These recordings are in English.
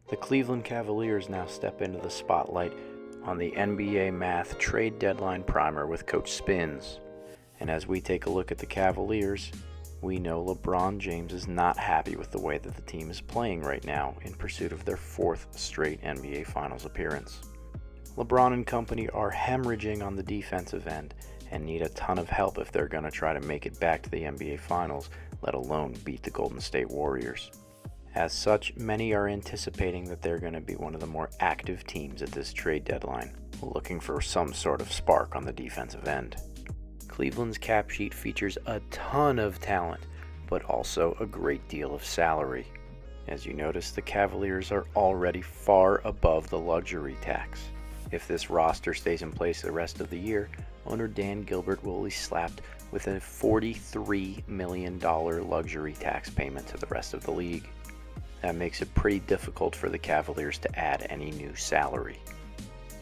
The Cleveland Cavaliers now step into the spotlight on the NBA Math Trade Deadline Primer with Coach Spins. And as we take a look at the Cavaliers, we know LeBron James is not happy with the way that the team is playing right now in pursuit of their fourth straight NBA Finals appearance. LeBron and company are hemorrhaging on the defensive end and need a ton of help if they're going to try to make it back to the NBA Finals, let alone beat the Golden State Warriors. As such, many are anticipating that they're going to be one of the more active teams at this trade deadline, looking for some sort of spark on the defensive end. Cleveland's cap sheet features a ton of talent, but also a great deal of salary. As you notice, the Cavaliers are already far above the luxury tax. If this roster stays in place the rest of the year, owner Dan Gilbert will be slapped with a $43 million luxury tax payment to the rest of the league. That makes it pretty difficult for the Cavaliers to add any new salary.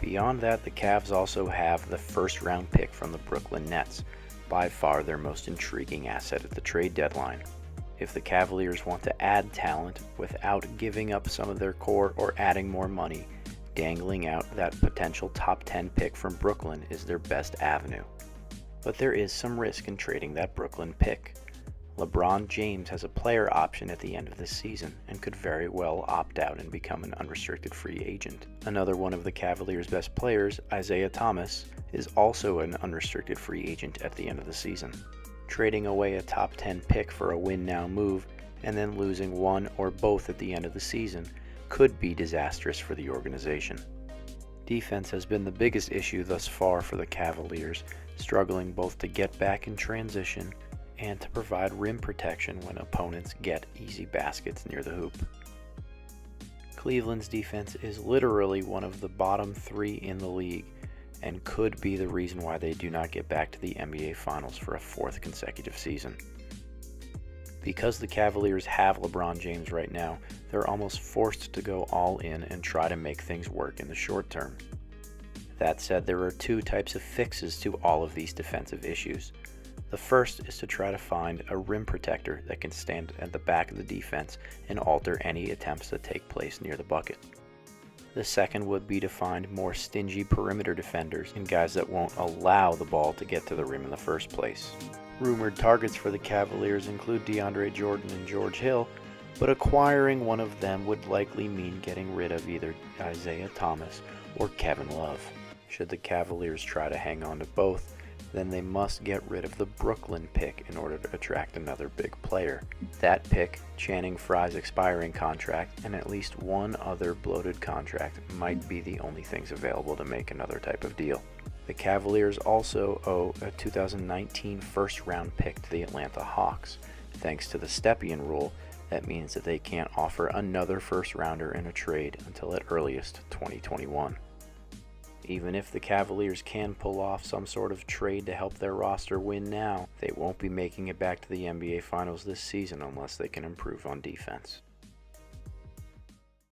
Beyond that, the Cavs also have the first-round pick from the Brooklyn Nets, by far their most intriguing asset at the trade deadline. If the Cavaliers want to add talent without giving up some of their core or adding more money, dangling out that potential top 10 pick from Brooklyn is their best avenue. But there is some risk in trading that Brooklyn pick. LeBron James has a player option at the end of this season and could very well opt out and become an unrestricted free agent. Another one of the Cavaliers' best players, Isaiah Thomas, is also an unrestricted free agent at the end of the season. Trading away a top 10 pick for a win-now move and then losing one or both at the end of the season could be disastrous for the organization. Defense has been the biggest issue thus far for the Cavaliers, struggling both to get back in transition and to provide rim protection when opponents get easy baskets near the hoop. Cleveland's defense is literally one of the bottom three in the league and could be the reason why they do not get back to the NBA Finals for a fourth consecutive season. Because the Cavaliers have LeBron James right now, they're almost forced to go all in and try to make things work in the short term. That said, there are two types of fixes to all of these defensive issues. The first is to try to find a rim protector that can stand at the back of the defense and alter any attempts that take place near the bucket. The second would be to find more stingy perimeter defenders and guys that won't allow the ball to get to the rim in the first place. Rumored targets for the Cavaliers include DeAndre Jordan and George Hill, but acquiring one of them would likely mean getting rid of either Isaiah Thomas or Kevin Love. Should the Cavaliers try to hang on to both, then they must get rid of the Brooklyn pick in order to attract another big player. That pick, Channing Frye's expiring contract, and at least one other bloated contract might be the only things available to make another type of deal. The Cavaliers also owe a 2019 first-round pick to the Atlanta Hawks. Thanks to the Stepien rule, that means that they can't offer another first-rounder in a trade until at earliest 2021. Even if the Cavaliers can pull off some sort of trade to help their roster win now, they won't be making it back to the NBA Finals this season unless they can improve on defense.